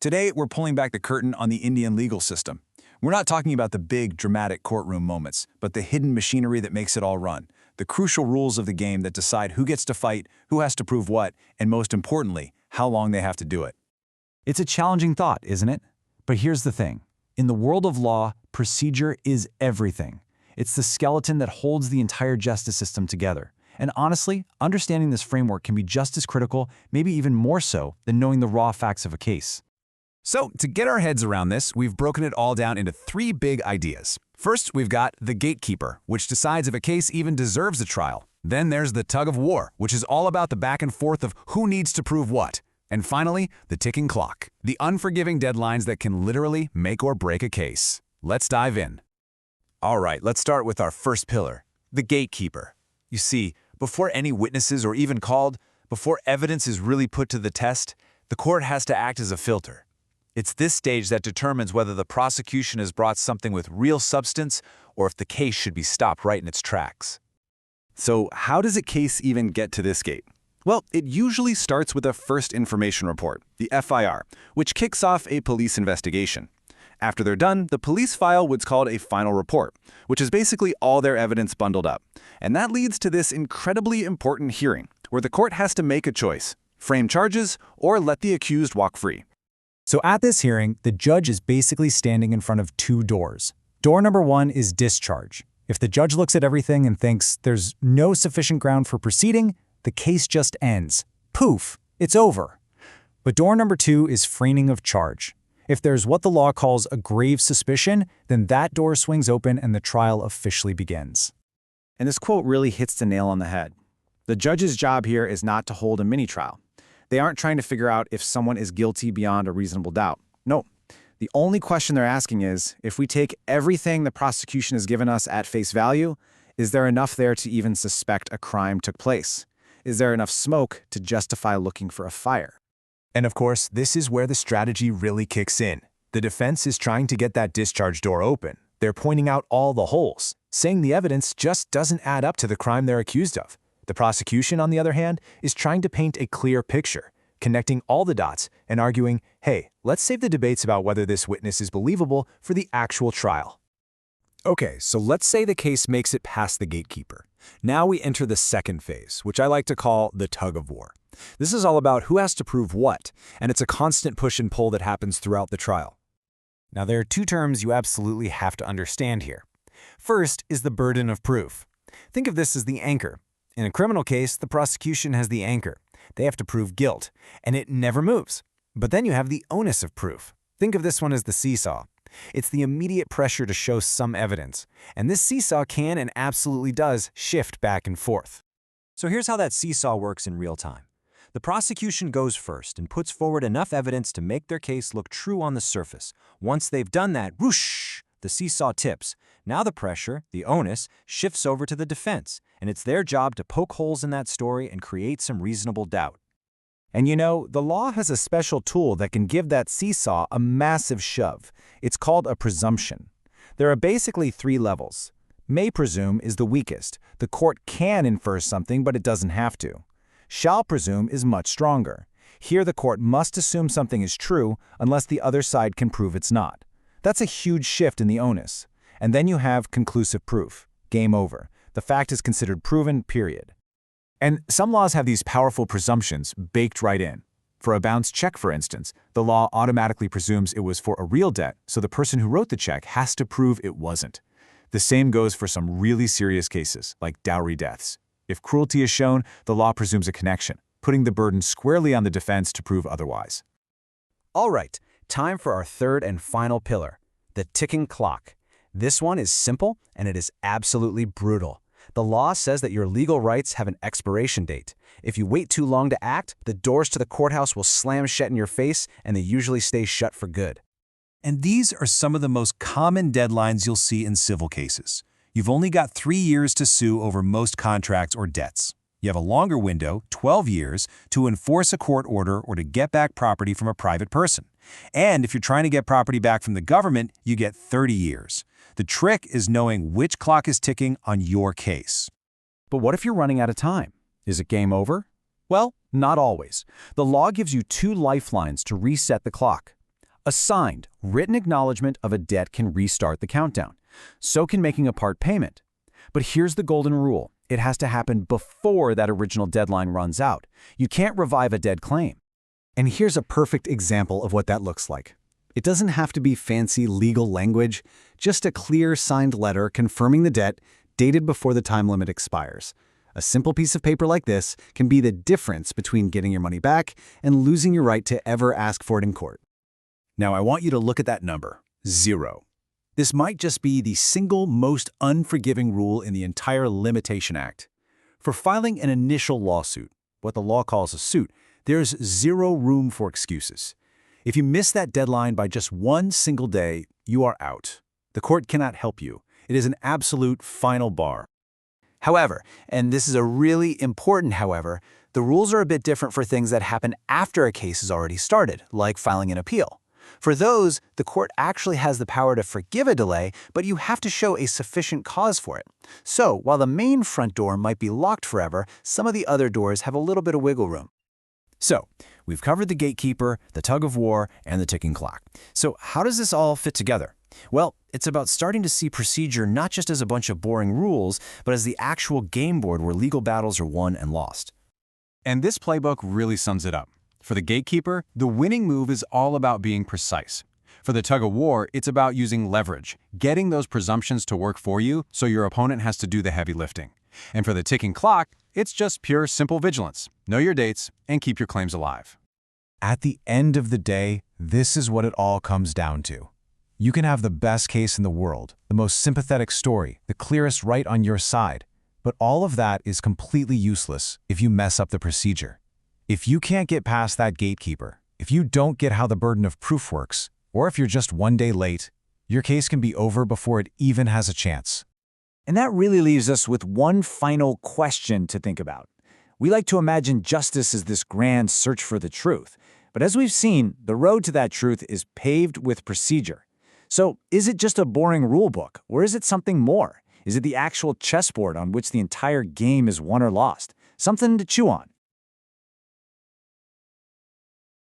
Today, we're pulling back the curtain on the Indian legal system. We're not talking about the big, dramatic courtroom moments, but the hidden machinery that makes it all run, the crucial rules of the game that decide who gets to fight, who has to prove what, and most importantly, how long they have to do it. It's a challenging thought, isn't it? But here's the thing. In the world of law, procedure is everything. It's the skeleton that holds the entire justice system together. And honestly, understanding this framework can be just as critical, maybe even more so, than knowing the raw facts of a case. So, to get our heads around this, we've broken it all down into three big ideas. First, we've got the gatekeeper, which decides if a case even deserves a trial. Then there's the tug of war, which is all about the back and forth of who needs to prove what. And finally, the ticking clock, the unforgiving deadlines that can literally make or break a case. Let's dive in. All right, let's start with our first pillar, the gatekeeper. You see, before any witnesses are even called, before evidence is really put to the test, the court has to act as a filter. It's this stage that determines whether the prosecution has brought something with real substance or if the case should be stopped right in its tracks. So how does a case even get to this gate? Well, it usually starts with a first information report, the FIR, which kicks off a police investigation. After they're done, the police file what's called a final report, which is basically all their evidence bundled up. And that leads to this incredibly important hearing, where the court has to make a choice, frame charges or let the accused walk free. So at this hearing, the judge is basically standing in front of two doors. Door number one is discharge. If the judge looks at everything and thinks there's no sufficient ground for proceeding, the case just ends. Poof, it's over. But door number two is framing of charge. If there's what the law calls a grave suspicion, then that door swings open and the trial officially begins. And this quote really hits the nail on the head. The judge's job here is not to hold a mini-trial. They aren't trying to figure out if someone is guilty beyond a reasonable doubt. No, the only question they're asking is, if we take everything the prosecution has given us at face value, is there enough there to even suspect a crime took place? Is there enough smoke to justify looking for a fire? And of course, this is where the strategy really kicks in. The defense is trying to get that discharge door open. They're pointing out all the holes, saying the evidence just doesn't add up to the crime they're accused of. The prosecution, on the other hand, is trying to paint a clear picture, connecting all the dots and arguing, hey, let's save the debates about whether this witness is believable for the actual trial. Okay, so let's say the case makes it past the gatekeeper. Now we enter the second phase, which I like to call the tug of war. This is all about who has to prove what, and it's a constant push and pull that happens throughout the trial. Now there are two terms you absolutely have to understand here. First is the burden of proof. Think of this as the anchor. In a criminal case, the prosecution has the anchor. They have to prove guilt, and it never moves. But then you have the onus of proof. Think of this one as the seesaw. It's the immediate pressure to show some evidence, and this seesaw can and absolutely does shift back and forth. So here's how that seesaw works in real time. The prosecution goes first and puts forward enough evidence to make their case look true on the surface. Once they've done that, whoosh, the seesaw tips. Now the pressure, the onus, shifts over to the defense, and it's their job to poke holes in that story and create some reasonable doubt. And you know, the law has a special tool that can give that seesaw a massive shove. It's called a presumption. There are basically three levels. May presume is the weakest. The court can infer something, but it doesn't have to. Shall presume is much stronger. Here the court must assume something is true unless the other side can prove it's not. That's a huge shift in the onus. And then you have conclusive proof. Game over. The fact is considered proven, period. And some laws have these powerful presumptions baked right in. For a bounced check, for instance, the law automatically presumes it was for a real debt, so the person who wrote the check has to prove it wasn't. The same goes for some really serious cases, like dowry deaths. If cruelty is shown, the law presumes a connection, putting the burden squarely on the defense to prove otherwise. All right, time for our third and final pillar, the ticking clock. This one is simple, and it is absolutely brutal. The law says that your legal rights have an expiration date. If you wait too long to act, the doors to the courthouse will slam shut in your face, and they usually stay shut for good. And these are some of the most common deadlines you'll see in civil cases. You've only got 3 years to sue over most contracts or debts. You have a longer window, 12 years, to enforce a court order or to get back property from a private person. And if you're trying to get property back from the government, you get 30 years. The trick is knowing which clock is ticking on your case. But what if you're running out of time? Is it game over? Well, not always. The law gives you 2 lifelines to reset the clock. A signed, written acknowledgement of a debt can restart the countdown. So can making a part payment. But here's the golden rule. It has to happen before that original deadline runs out. You can't revive a dead claim. And here's a perfect example of what that looks like. It doesn't have to be fancy legal language, just a clear signed letter confirming the debt dated before the time limit expires. A simple piece of paper like this can be the difference between getting your money back and losing your right to ever ask for it in court. Now I want you to look at that number, 0. This might just be the single most unforgiving rule in the entire Limitation Act. For filing an initial lawsuit, what the law calls a suit, there's 0 room for excuses. If you miss that deadline by just one single day, you are out. The court cannot help you. It is an absolute final bar. However, and this is a really important however, the rules are a bit different for things that happen after a case is already started, like filing an appeal. For those, the court actually has the power to forgive a delay, but you have to show a sufficient cause for it. So, while the main front door might be locked forever, some of the other doors have a little bit of wiggle room. So, we've covered the gatekeeper, the tug of war, and the ticking clock. So, how does this all fit together? Well, it's about starting to see procedure not just as a bunch of boring rules, but as the actual game board where legal battles are won and lost. And this playbook really sums it up. For the gatekeeper, the winning move is all about being precise. For the tug-of-war, it's about using leverage, getting those presumptions to work for you so your opponent has to do the heavy lifting. And for the ticking clock, it's just pure, simple vigilance. Know your dates and keep your claims alive. At the end of the day, this is what it all comes down to. You can have the best case in the world, the most sympathetic story, the clearest right on your side, but all of that is completely useless if you mess up the procedure. If you can't get past that gatekeeper, if you don't get how the burden of proof works, or if you're just one day late, your case can be over before it even has a chance. And that really leaves us with one final question to think about. We like to imagine justice as this grand search for the truth, but as we've seen, the road to that truth is paved with procedure. So, is it just a boring rule book, or is it something more? Is it the actual chessboard on which the entire game is won or lost? Something to chew on.